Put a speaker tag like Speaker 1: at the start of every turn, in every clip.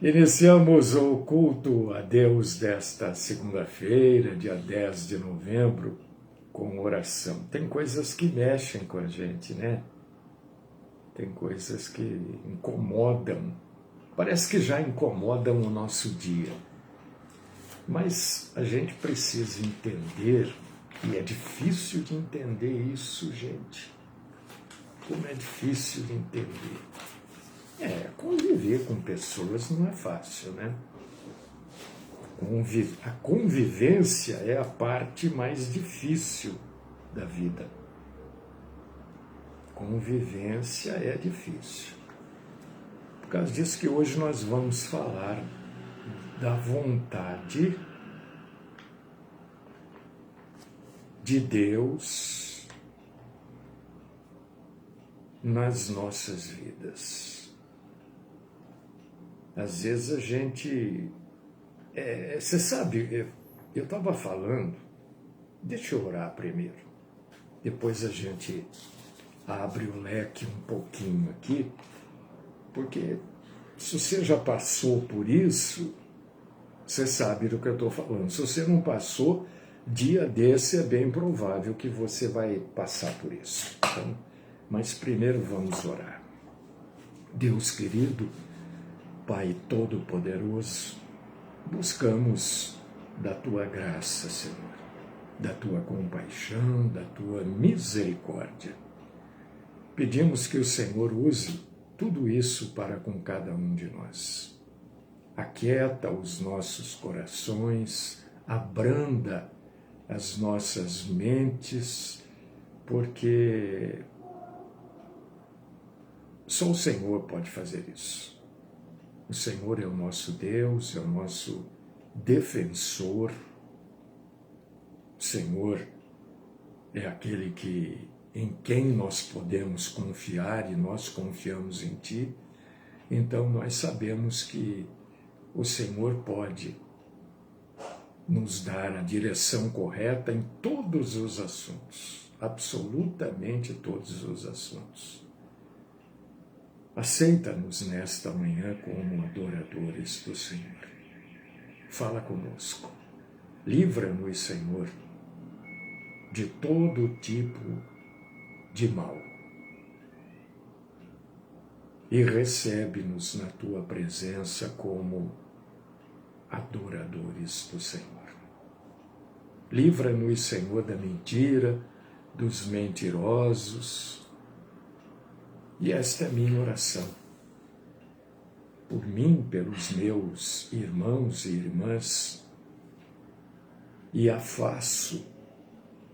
Speaker 1: Iniciamos o culto a Deus desta segunda-feira, dia 10 de novembro, com oração. Tem coisas que mexem com a gente, né? Tem coisas que incomodam. Parece que já incomodam o nosso dia. Mas a gente precisa entender, e é difícil de entender isso, gente. Como é difícil de entender. Conviver com pessoas não é fácil, né? A convivência é a parte mais difícil da vida. Convivência é difícil. Por causa disso que hoje nós vamos falar da vontade de Deus nas nossas vidas. Às vezes a gente... você sabe, eu estava falando, deixa eu orar primeiro, depois a gente abre o leque um pouquinho aqui, porque se você já passou por isso, você sabe do que eu estou falando. Se você não passou, dia desse é bem provável que você vai passar por isso. Então, mas primeiro vamos orar. Deus querido, Pai Todo-Poderoso, buscamos da Tua graça, Senhor, da Tua compaixão, da Tua misericórdia. Pedimos que o Senhor use tudo isso para com cada um de nós. Aquieta os nossos corações, abranda as nossas mentes, porque só o Senhor pode fazer isso. O Senhor é o nosso Deus, é o nosso defensor. O Senhor é aquele em quem nós podemos confiar e nós confiamos em Ti. Então nós sabemos que o Senhor pode nos dar a direção correta em todos os assuntos, absolutamente todos os assuntos. Aceita-nos nesta manhã como adoradores do Senhor. Fala conosco. Livra-nos, Senhor, de todo tipo de mal. E recebe-nos na Tua presença como adoradores do Senhor. Livra-nos, Senhor, da mentira, dos mentirosos. E esta é a minha oração. Por mim, pelos meus irmãos e irmãs, e a faço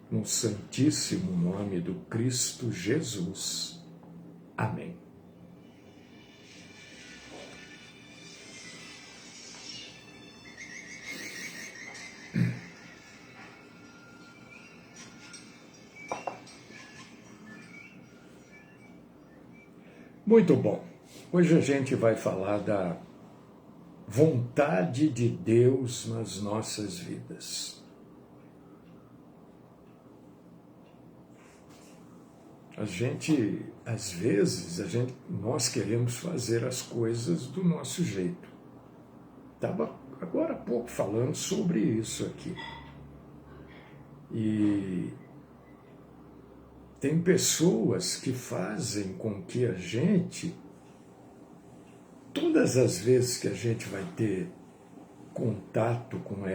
Speaker 1: no santíssimo nome do Cristo Jesus. Amém. Muito bom. Hoje a gente vai falar da vontade de Deus nas nossas vidas. Às vezes, nós queremos fazer as coisas do nosso jeito. Estava agora há pouco falando sobre isso aqui. E tem pessoas que fazem com que a gente, todas as vezes que a gente vai ter contato com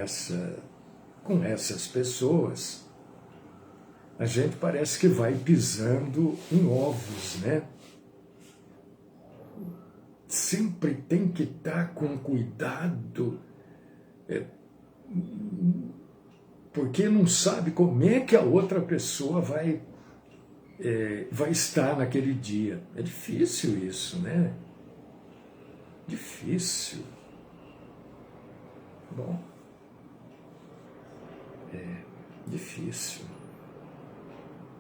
Speaker 1: essas pessoas, a gente parece que vai pisando em ovos, né? Sempre tem que estar com cuidado, porque não sabe como é que a outra pessoa vai estar naquele dia. É difícil isso, né? Difícil. Bom, difícil.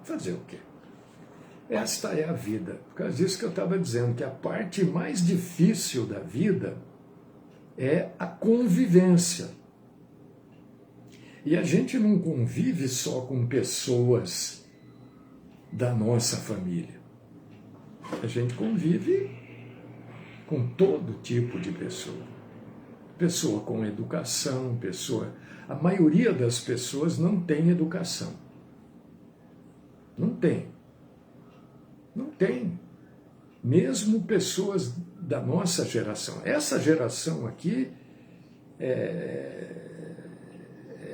Speaker 1: Fazer o quê? Esta é a vida. Por causa disso que eu estava dizendo, que a parte mais difícil da vida é a convivência. E a gente não convive só com pessoas da nossa família. A gente convive com todo tipo de pessoa. pessoa com educação, a maioria das pessoas não tem educação. Não tem. Não tem. Mesmo pessoas da nossa geração. Essa geração aqui é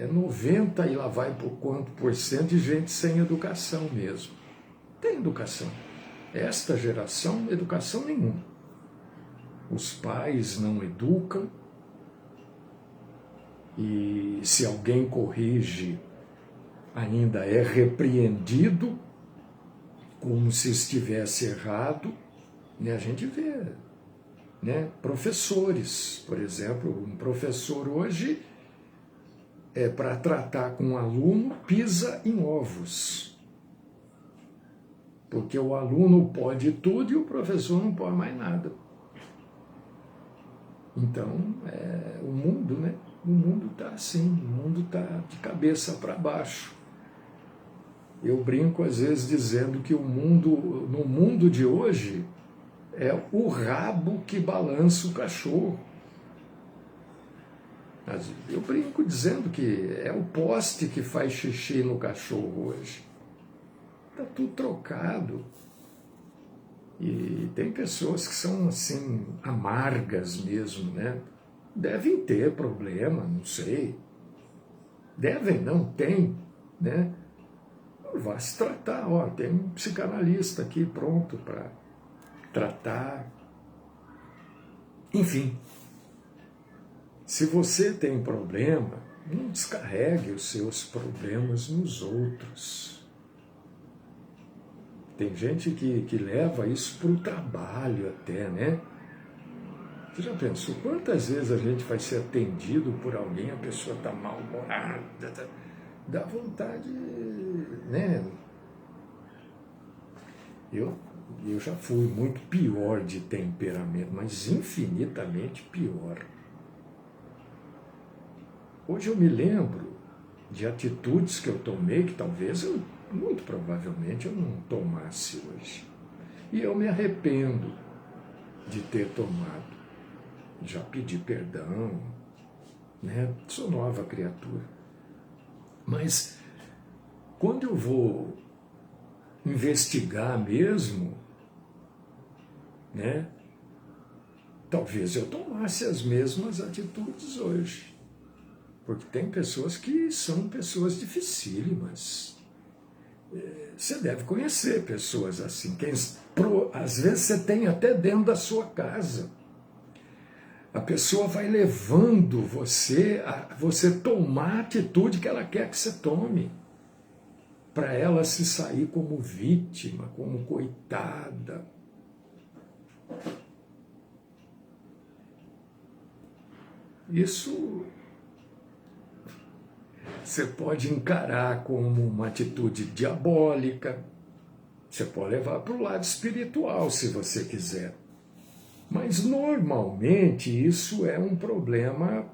Speaker 1: 90 e lá vai por quanto por cento de gente sem educação mesmo. Tem educação. Esta geração, educação nenhuma. Os pais não educam e se alguém corrige, ainda é repreendido como se estivesse errado. Né? A gente vê, né? Professores, por exemplo, um professor hoje, para tratar com um aluno, pisa em ovos. Porque o aluno pode tudo e o professor não pode mais nada. Então, o mundo, né? O mundo está assim, o mundo está de cabeça para baixo. Eu brinco às vezes dizendo que no mundo de hoje, é o rabo que balança o cachorro. Eu brinco dizendo que é o poste que faz xixi no cachorro hoje. Está tudo trocado. E tem pessoas que são assim, amargas mesmo, né? Devem ter problema, não sei. Devem, não, tem, né? Vai se tratar, ó, tem um psicanalista aqui pronto para tratar. Enfim, se você tem problema, não descarregue os seus problemas nos outros. Tem gente que leva isso para o trabalho até, né? Você já pensou quantas vezes a gente vai ser atendido por alguém, a pessoa está mal-humorada, dá vontade, né? Eu já fui muito pior de temperamento, mas infinitamente pior. Hoje eu me lembro de atitudes que eu tomei que talvez muito provavelmente eu não tomasse hoje. E eu me arrependo de ter tomado. Já pedi perdão, né? Sou nova criatura. Mas quando eu vou investigar mesmo, né? Talvez eu tomasse as mesmas atitudes hoje. Porque tem pessoas que são pessoas dificílimas. Você deve conhecer pessoas assim. Às vezes você tem até dentro da sua casa. A pessoa vai levando você a você tomar a atitude que ela quer que você tome. Para ela se sair como vítima, como coitada. Isso você pode encarar como uma atitude diabólica, você pode levar para o lado espiritual, se você quiser. Mas, normalmente, isso é um problema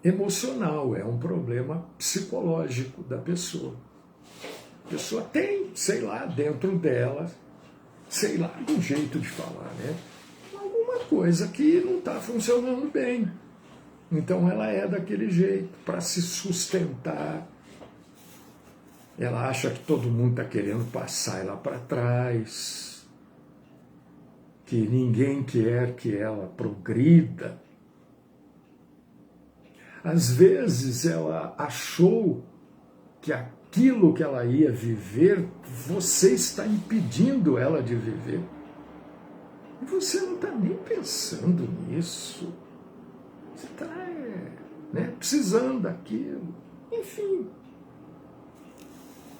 Speaker 1: emocional, é um problema psicológico da pessoa. A pessoa tem, sei lá, dentro dela, sei lá, um jeito de falar, né? Alguma coisa que não está funcionando bem. Então ela é daquele jeito, para se sustentar. Ela acha que todo mundo está querendo passar ela para trás, que ninguém quer que ela progrida. Às vezes ela achou que aquilo que ela ia viver, você está impedindo ela de viver. E você não está nem pensando nisso. Você está, né, precisando daquilo. Enfim.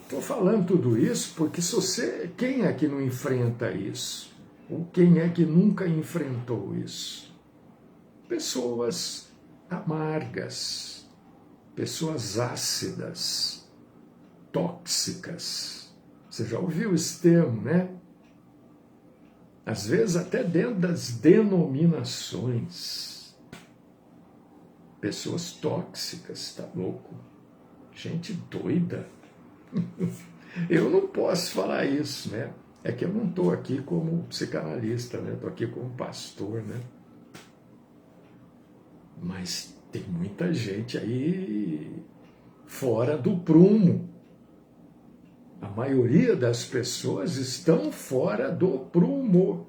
Speaker 1: Estou falando tudo isso porque quem é que não enfrenta isso? Ou quem é que nunca enfrentou isso? Pessoas amargas, pessoas ácidas, tóxicas. Você já ouviu esse termo, né? Às vezes até dentro das denominações. Pessoas tóxicas, tá louco? Gente doida. Eu não posso falar isso, né? É que eu não estou aqui como psicanalista, né? Estou aqui como pastor, né? Mas tem muita gente aí fora do prumo. A maioria das pessoas estão fora do prumo.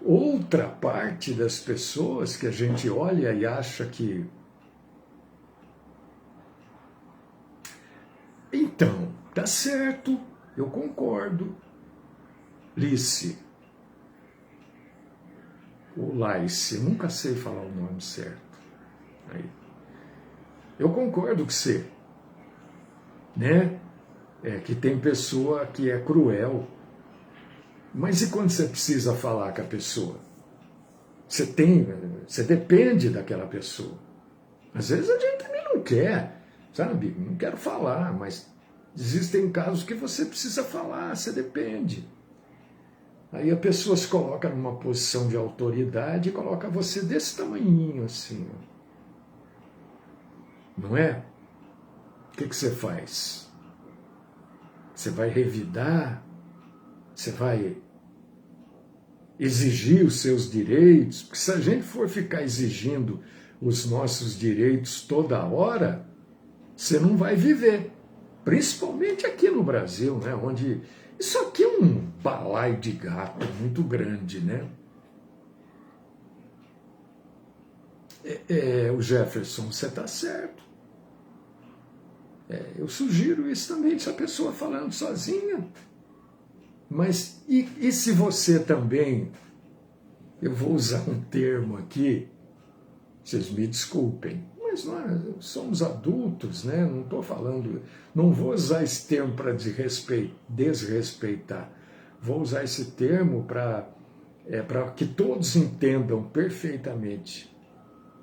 Speaker 1: Outra parte das pessoas que a gente olha e acha que... Então, tá certo, eu concordo. Lice, ou Laice, nunca sei falar o nome certo. Aí. Eu concordo com você, né? Que tem pessoa que é cruel. Mas e quando você precisa falar com a pessoa? Você depende daquela pessoa. Às vezes a gente também não quer, sabe? Não quero falar, mas existem casos que você precisa falar, você depende. Aí a pessoa se coloca numa posição de autoridade e coloca você desse tamanhinho assim. Não é? O que você faz? Você vai revidar? Você vai exigir os seus direitos? Porque se a gente for ficar exigindo os nossos direitos toda hora, você não vai viver. Principalmente aqui no Brasil, né, onde isso aqui é um balaio de gato muito grande, né? O Jefferson, você está certo. Eu sugiro isso também, se a pessoa falando sozinha. Mas e se você também, eu vou usar um termo aqui, vocês me desculpem, mas nós somos adultos, né? Não estou falando, não vou usar esse termo para desrespeitar, vou usar esse termo para que todos entendam perfeitamente,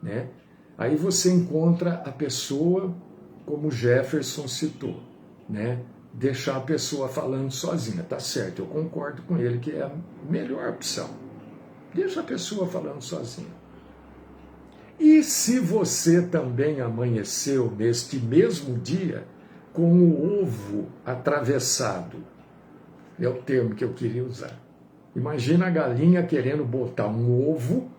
Speaker 1: né? Aí você encontra a pessoa, como Jefferson citou, né? Deixar a pessoa falando sozinha, tá certo, eu concordo com ele que é a melhor opção. Deixa a pessoa falando sozinha. E se você também amanheceu neste mesmo dia com o ovo atravessado, é o termo que eu queria usar. Imagina a galinha querendo botar um ovo,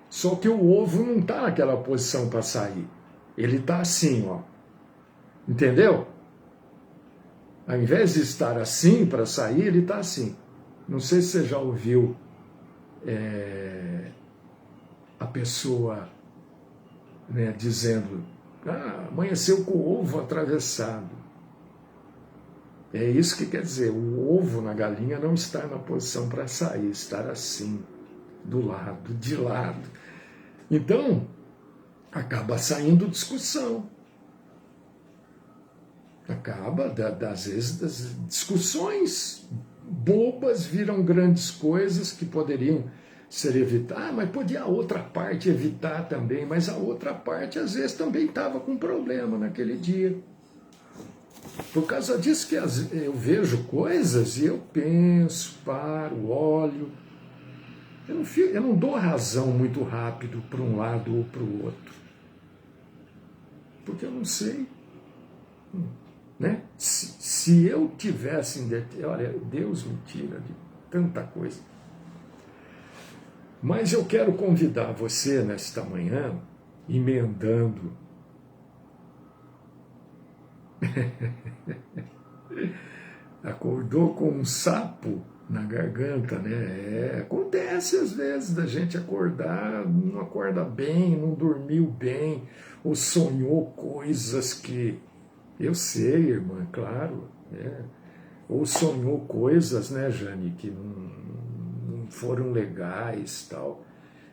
Speaker 1: só que o ovo não está naquela posição para sair. Ele está assim, ó. Entendeu? Ao invés de estar assim para sair, ele está assim. Não sei se você já ouviu a pessoa, né, dizendo, amanheceu com o ovo atravessado. É isso que quer dizer, o ovo na galinha não está na posição para sair, estar assim, do lado, de lado. Então, acaba saindo discussão. Acaba, às vezes, das discussões bobas viram grandes coisas que poderiam ser evitadas, mas podia a outra parte evitar também, mas a outra parte, às vezes, também estava com problema naquele dia. Por causa disso que eu vejo coisas e eu penso, paro, olho. Eu não dou razão muito rápido para um lado ou para o outro. Porque eu não sei. Né? Se eu tivesse... Olha, Deus me tira de tanta coisa. Mas eu quero convidar você nesta manhã, emendando... Acordou com um sapo na garganta, né? Acontece às vezes da gente acordar, não acorda bem, não dormiu bem, ou sonhou coisas que... Eu sei, irmã, claro. Ou sonhou coisas, né, Jane, que não foram legais, tal.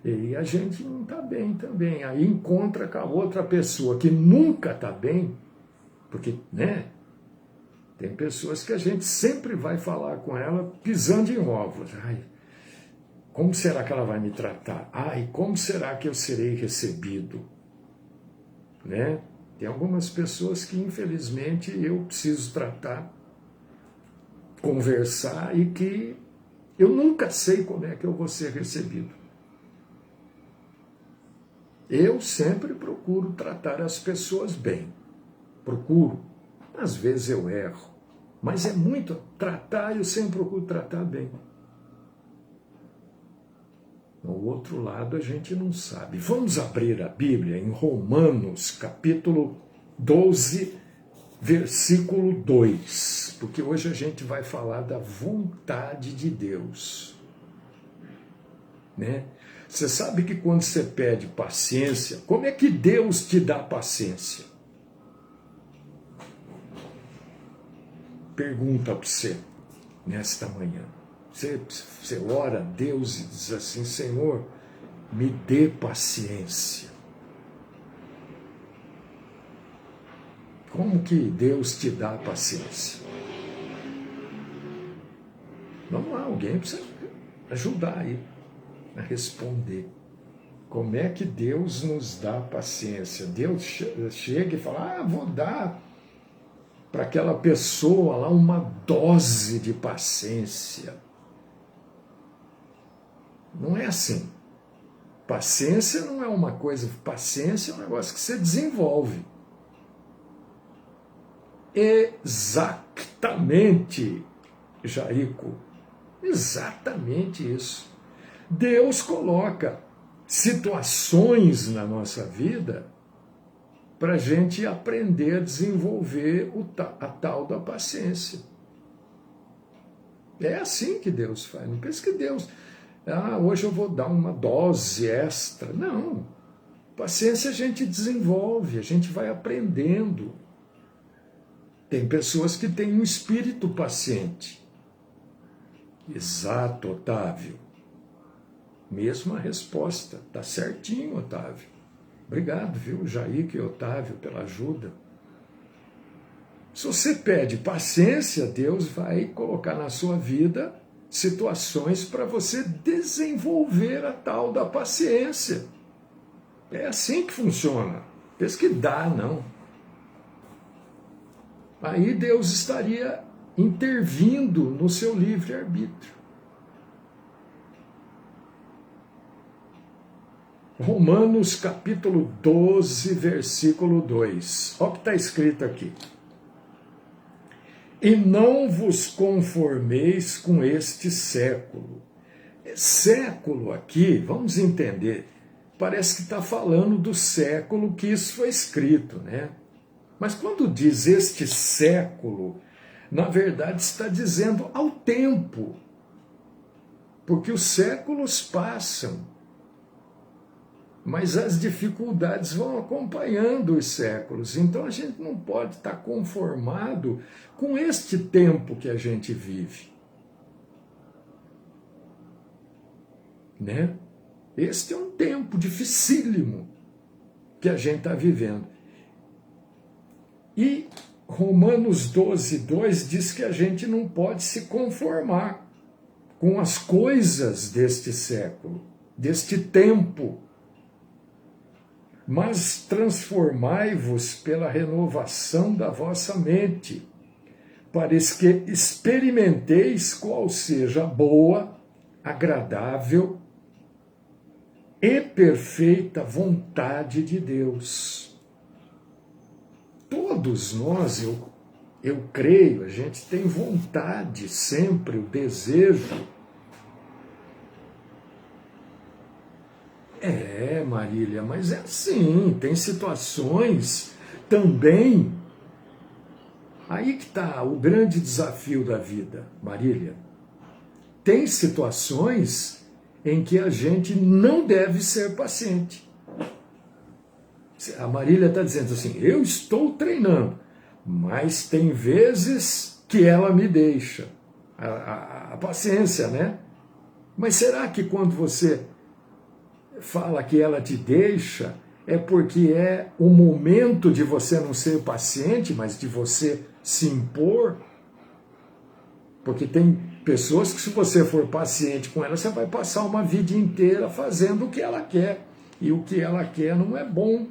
Speaker 1: E a gente não está bem também. Aí encontra com a outra pessoa que nunca está bem, porque, né, tem pessoas que a gente sempre vai falar com ela pisando em ovos. Ai, como será que ela vai me tratar? Ai, como será que eu serei recebido? Né? Tem algumas pessoas que, infelizmente, eu preciso tratar, conversar e que eu nunca sei como é que eu vou ser recebido. Eu sempre procuro tratar as pessoas bem. Procuro. Às vezes eu erro. Mas é muito tratar, eu sempre procuro tratar bem. O outro lado a gente não sabe. Vamos abrir a Bíblia em Romanos, capítulo 12, versículo 2, porque hoje a gente vai falar da vontade de Deus. Né? Você sabe que quando você pede paciência, como é que Deus te dá paciência? Pergunta para você nesta manhã. Você ora a Deus e diz assim: Senhor, me dê paciência. Como que Deus te dá paciência? Vamos lá, alguém precisa ajudar aí a responder. Como é que Deus nos dá paciência? Deus chega e fala: vou dar para aquela pessoa lá uma dose de paciência. Não é assim. Paciência não é uma coisa, paciência é um negócio que você desenvolve. Exatamente, Jaico, exatamente isso. Deus coloca situações na nossa vida para a gente aprender a desenvolver a tal da paciência. É assim que Deus faz. Não pense que Deus, hoje eu vou dar uma dose extra. Não. Paciência a gente desenvolve, a gente vai aprendendo. Tem pessoas que têm um espírito paciente. Exato, Otávio. Mesma resposta. Está certinho, Otávio. Obrigado, viu, Jair e Otávio, pela ajuda. Se você pede paciência, Deus vai colocar na sua vida situações para você desenvolver a tal da paciência. É assim que funciona. Pensa que dá, não. Aí Deus estaria intervindo no seu livre-arbítrio. Romanos capítulo 12, versículo 2. Olha o que está escrito aqui. E não vos conformeis com este século. Século aqui, vamos entender, parece que está falando do século que isso foi escrito, né? Mas quando diz este século, na verdade está dizendo ao tempo, porque os séculos passam, mas as dificuldades vão acompanhando os séculos. Então a gente não pode estar conformado com este tempo que a gente vive. Né? Este é um tempo dificílimo que a gente está vivendo. E Romanos 12, 2 diz que a gente não pode se conformar com as coisas deste século, deste tempo. Mas transformai-vos pela renovação da vossa mente, para que experimenteis qual seja a boa, agradável e perfeita vontade de Deus. Todos nós, eu creio, a gente tem vontade sempre, o desejo. Marília, mas é assim, tem situações também. Aí que está o grande desafio da vida, Marília. Tem situações em que a gente não deve ser paciente. A Marília está dizendo assim, eu estou treinando, mas tem vezes que ela me deixa. A paciência, né? Mas será que quando você fala que ela te deixa, é porque é o momento de você não ser paciente, mas de você se impor? Porque tem pessoas que, se você for paciente com ela, você vai passar uma vida inteira fazendo o que ela quer. E o que ela quer não é bom.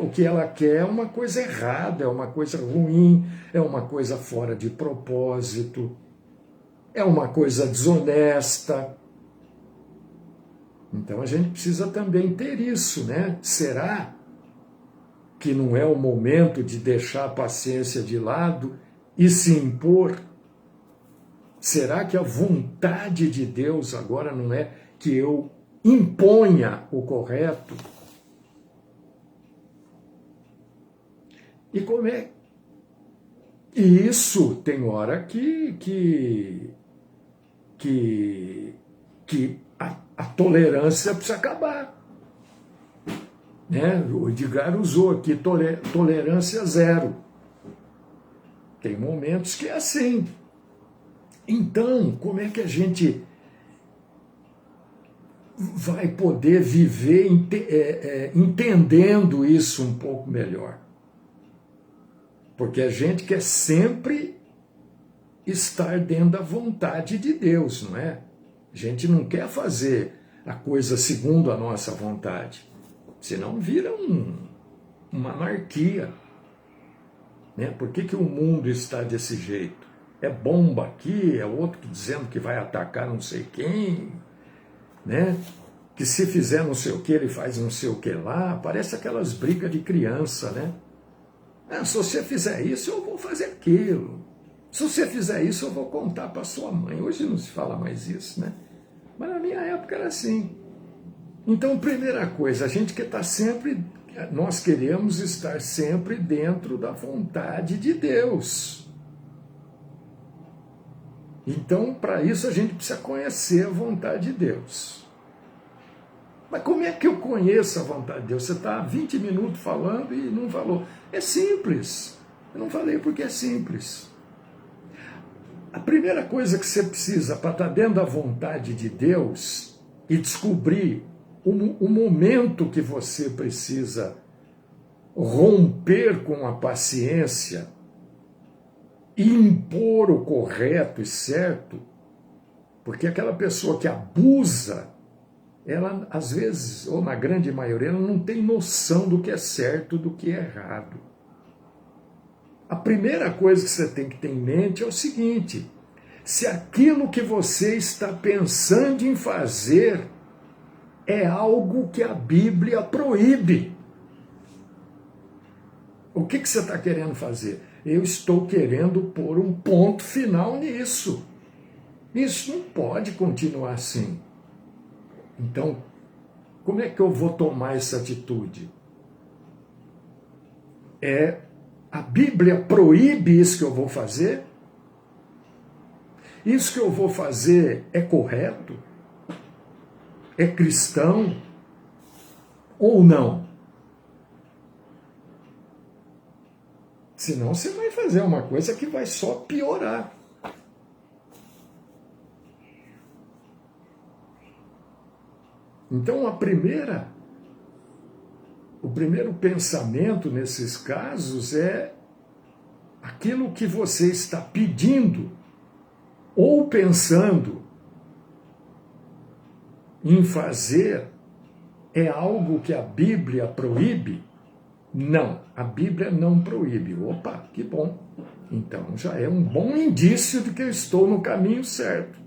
Speaker 1: O que ela quer é uma coisa errada, é uma coisa ruim, é uma coisa fora de propósito, é uma coisa desonesta. Então a gente precisa também ter isso, né? Será que não é o momento de deixar a paciência de lado e se impor? Será que a vontade de Deus agora não é que eu imponha o correto. E como é? E isso tem hora que a tolerância precisa acabar. Né? O Edgar usou aqui tolerância zero. Tem momentos que é assim. Então, como é que a gente vai poder viver entendendo isso um pouco melhor? Porque a gente quer sempre estar dentro da vontade de Deus, não é? A gente não quer fazer a coisa segundo a nossa vontade, senão vira uma anarquia. Né? Por que o mundo está desse jeito? É bomba aqui, é outro dizendo que vai atacar não sei quem, né? Que se fizer não sei o que, ele faz não sei o que lá. Parece aquelas brigas de criança, né? Ah, se você fizer isso, eu vou fazer aquilo. Se você fizer isso, eu vou contar para sua mãe. Hoje não se fala mais isso, né? Mas na minha época era assim. Então, primeira coisa, a gente que está sempre, nós queremos estar sempre dentro da vontade de Deus. Então, para isso, a gente precisa conhecer a vontade de Deus. Mas como é que eu conheço a vontade de Deus? Você está há 20 minutos falando e não falou. É simples. Eu não falei porque é simples. A primeira coisa que você precisa para estar dentro da vontade de Deus e descobrir o momento que você precisa romper com a paciência e impor o correto e certo, porque aquela pessoa que abusa, ela às vezes, ou na grande maioria, ela não tem noção do que é certo e do que é errado. A primeira coisa que você tem que ter em mente é o seguinte: se aquilo que você está pensando em fazer é algo que a Bíblia proíbe. O que você está querendo fazer? Eu estou querendo pôr um ponto final nisso. Isso não pode continuar assim. Então, como é que eu vou tomar essa atitude? A Bíblia proíbe isso que eu vou fazer? Isso que eu vou fazer é correto? É cristão? Ou não? Senão você vai fazer uma coisa que vai só piorar. Então, o primeiro pensamento nesses casos é aquilo que você está pedindo ou pensando em fazer é algo que a Bíblia proíbe? Não, a Bíblia não proíbe. Opa, que bom. Então já é um bom indício de que eu estou no caminho certo.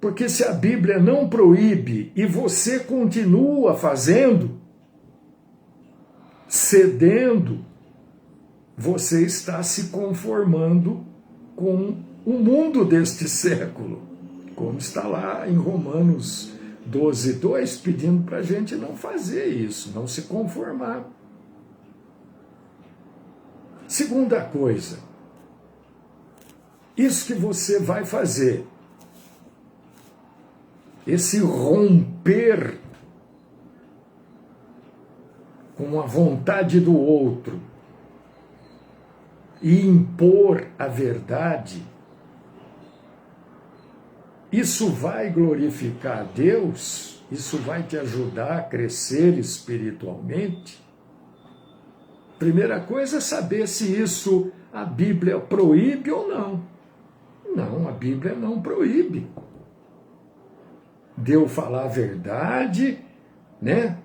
Speaker 1: Porque se a Bíblia não proíbe e você continua fazendo, cedendo, você está se conformando com o mundo deste século, como está lá em Romanos 12:2, pedindo para a gente não fazer isso, não se conformar. Segunda coisa, isso que você vai fazer, esse romper com a vontade do outro e impor a verdade, isso vai glorificar a Deus? Isso vai te ajudar a crescer espiritualmente? Primeira coisa é saber se isso a Bíblia proíbe ou não. Não, a Bíblia não proíbe. De eu falar a verdade, né?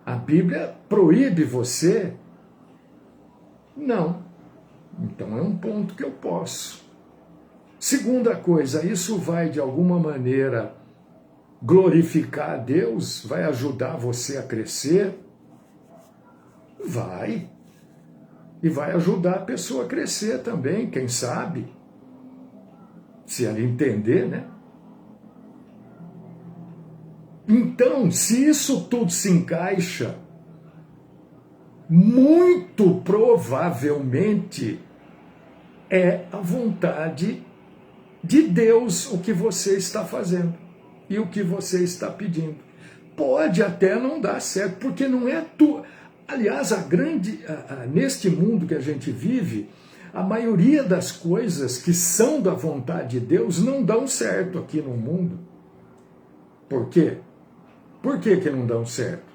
Speaker 1: A Bíblia proíbe você? Não. Então é um ponto que eu posso. Segunda coisa, isso vai de alguma maneira glorificar a Deus? Vai ajudar você a crescer? Vai. E vai ajudar a pessoa a crescer também, quem sabe? se ela entender, né? Então, se isso tudo se encaixa, muito provavelmente é a vontade de Deus o que você está fazendo e o que você está pedindo. Pode até não dar certo, porque não é tu. Aliás, neste mundo que a gente vive, a maioria das coisas que são da vontade de Deus não dão certo aqui no mundo. Por quê? Por que não dão certo?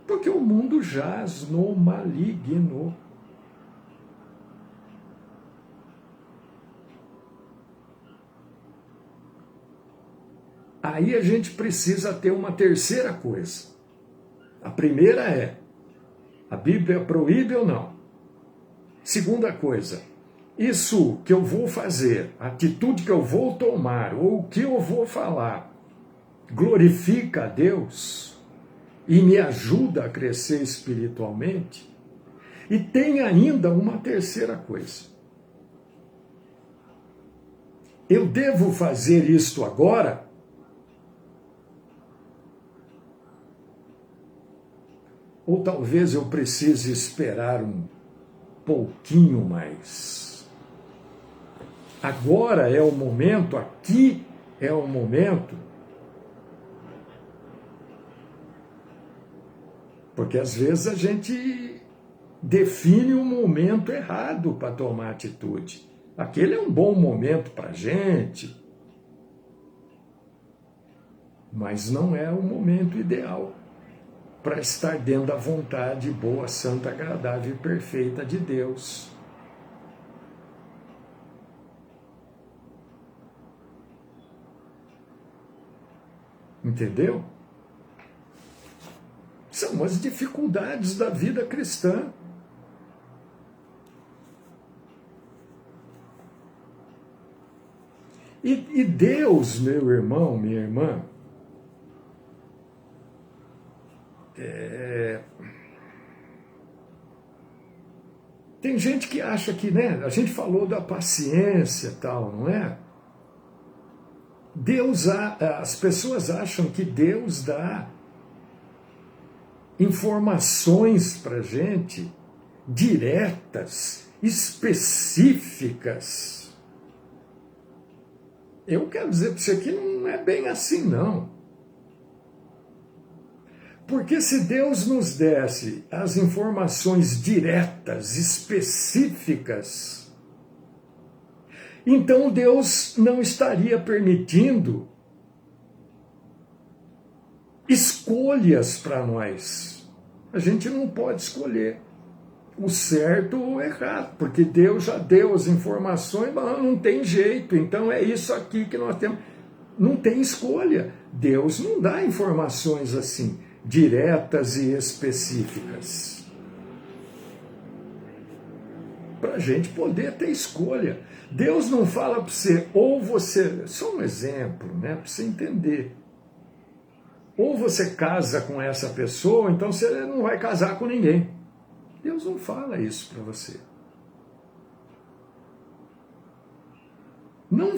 Speaker 1: Porque o mundo jaz no maligno. Aí a gente precisa ter uma terceira coisa. A primeira é, a Bíblia proíbe ou não? Segunda coisa, isso que eu vou fazer, a atitude que eu vou tomar, ou o que eu vou falar, glorifica a Deus e me ajuda a crescer espiritualmente? E tem ainda uma terceira coisa. Eu devo fazer isto agora? Ou talvez eu precise esperar um pouquinho mais? Agora é o momento, aqui é o momento. Porque às vezes a gente define um momento errado para tomar atitude. Aquele é um bom momento para a gente, mas não é o momento ideal para estar dentro da vontade boa, santa, agradável e perfeita de Deus. Entendeu? São as dificuldades da vida cristã. E Deus, meu irmão, minha irmã, tem gente que acha que, né? A gente falou da paciência e tal, não é? As pessoas acham que Deus dá informações para a gente, diretas, específicas. Eu quero dizer para você que não é bem assim, não. Porque se Deus nos desse as informações diretas, específicas, então Deus não estaria permitindo escolhas para nós. A gente não pode escolher o certo ou o errado, porque Deus já deu as informações, mas não tem jeito, então é isso aqui que nós temos. Não tem escolha. Deus não dá informações assim, diretas e específicas, para a gente poder ter escolha. Deus não fala para você, ou você, só um exemplo, né, para você entender. Ou você casa com essa pessoa, então você não vai casar com ninguém. Deus não fala isso para você. Não,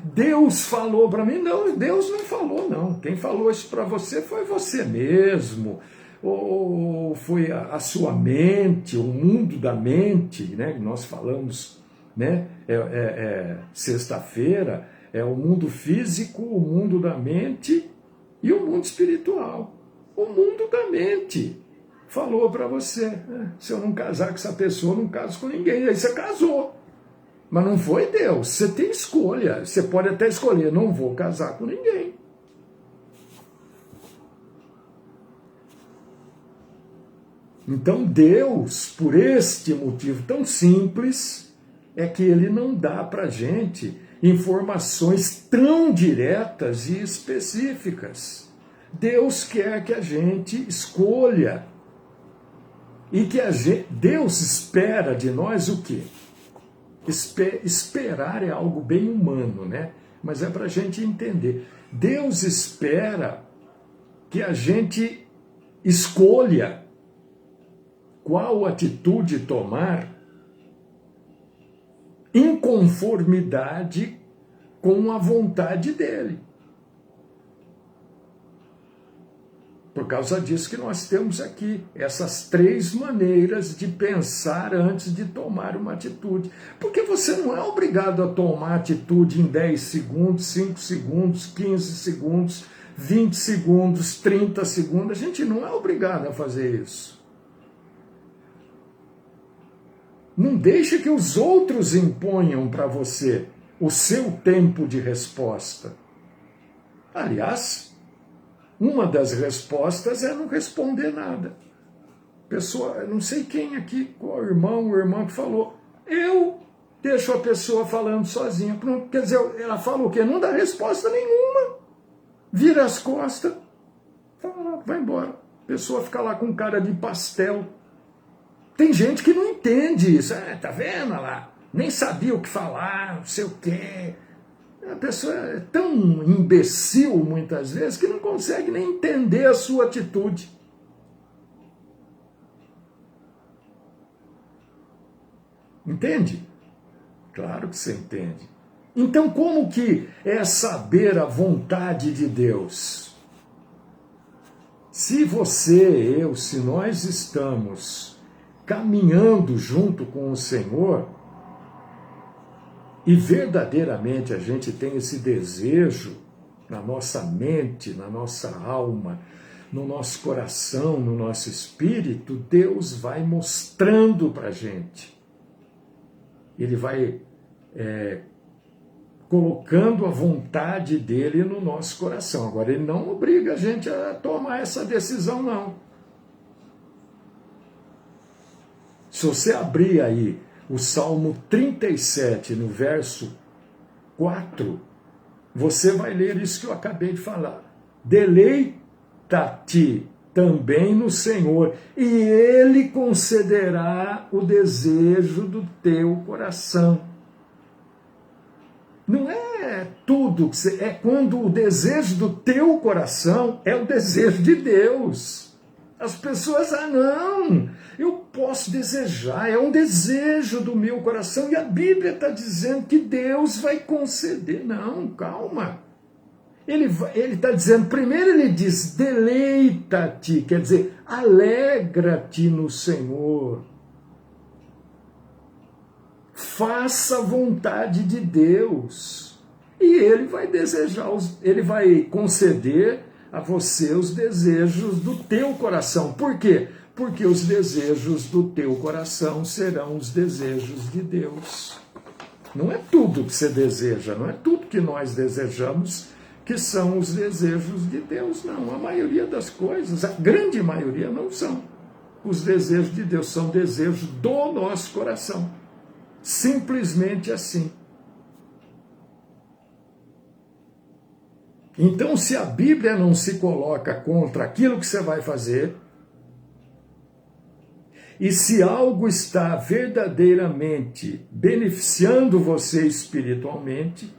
Speaker 1: Deus falou para mim? Não, Deus não falou, não. Quem falou isso para você foi você mesmo, ou foi a sua mente, o mundo da mente, né? Que nós falamos, né? Sexta-feira, é o mundo físico, o mundo da mente e o mundo espiritual. O mundo da mente falou para você, se eu não casar com essa pessoa, eu não caso com ninguém. Aí você casou. Mas não foi Deus. Você tem escolha. Você pode até escolher, não vou casar com ninguém. Então Deus, por este motivo tão simples, é que Ele não dá para a gente informações tão diretas e específicas. Deus quer que a gente escolha. E que Deus espera de nós o quê? Esperar é algo bem humano, né? Mas é para a gente entender. Deus espera que a gente escolha qual atitude tomar em conformidade com a vontade dele. Por causa disso que nós temos aqui essas 3 maneiras de pensar antes de tomar uma atitude. Porque você não é obrigado a tomar atitude em 10 segundos, 5 segundos, 15 segundos, 20 segundos, 30 segundos. A gente não é obrigado a fazer isso. Não deixe que os outros imponham para você o seu tempo de resposta. Aliás, uma das respostas é não responder nada. Pessoa, não sei quem aqui, qual irmão ou irmã que falou, eu deixo a pessoa falando sozinha. Quer dizer, ela fala o quê? Não dá resposta nenhuma. Vira as costas, fala, vai embora. A pessoa fica lá com cara de pastel. Tem gente que não entende isso. Tá vendo lá? Nem sabia o que falar, não sei o quê. A pessoa é tão imbecil, muitas vezes, que não consegue nem entender a sua atitude. Entende? Claro que você entende. Então, como que é saber a vontade de Deus? Se você, eu, se nós estamos caminhando junto com o Senhor, e verdadeiramente a gente tem esse desejo na nossa mente, na nossa alma, no nosso coração, no nosso espírito, Deus vai mostrando para a gente. Ele vai colocando a vontade dele no nosso coração. Agora, ele não obriga a gente a tomar essa decisão, não. Se você abrir aí o Salmo 37, no verso 4, você vai ler isso que eu acabei de falar. Deleita-te também no Senhor, e Ele concederá o desejo do teu coração. Não é tudo, é quando o desejo do teu coração é o desejo de Deus. As pessoas, não, eu posso desejar, é um desejo do meu coração, e a Bíblia está dizendo que Deus vai conceder. Não, calma. Ele está dizendo, primeiro ele diz, deleita-te, quer dizer, alegra-te no Senhor. Faça a vontade de Deus. E ele vai desejar, ele vai conceder a você os desejos do teu coração. Por quê? Porque os desejos do teu coração serão os desejos de Deus. Não é tudo que você deseja, não é tudo que nós desejamos que são os desejos de Deus, não. A maioria das coisas, a grande maioria, não são os desejos de Deus, são desejos do nosso coração. Simplesmente assim. Então, se a Bíblia não se coloca contra aquilo que você vai fazer, e se algo está verdadeiramente beneficiando você espiritualmente,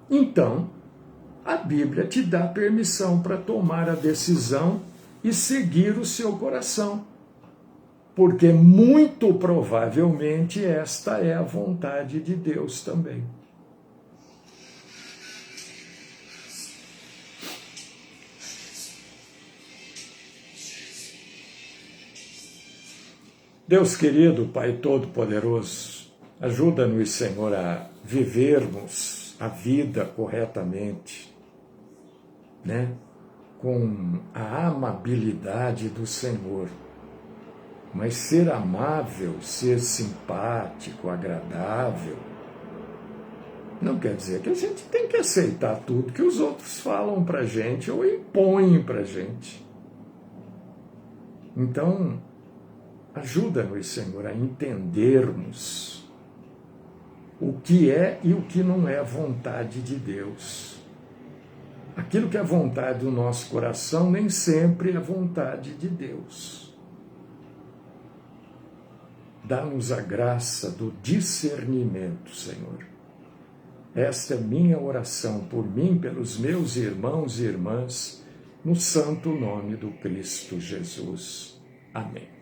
Speaker 1: então a Bíblia te dá permissão para tomar a decisão e seguir o seu coração. Porque muito provavelmente esta é a vontade de Deus também. Deus querido, Pai Todo-Poderoso, ajuda-nos, Senhor, a vivermos a vida corretamente, né? Com a amabilidade do Senhor. Mas ser amável, ser simpático, agradável, não quer dizer que a gente tem que aceitar tudo que os outros falam para a gente ou impõem para a gente. Então, ajuda-nos, Senhor, a entendermos o que é e o que não é a vontade de Deus. Aquilo que é vontade do nosso coração nem sempre é vontade de Deus. Dá-nos a graça do discernimento, Senhor. Esta é minha oração por mim, pelos meus irmãos e irmãs, no santo nome do Cristo Jesus. Amém.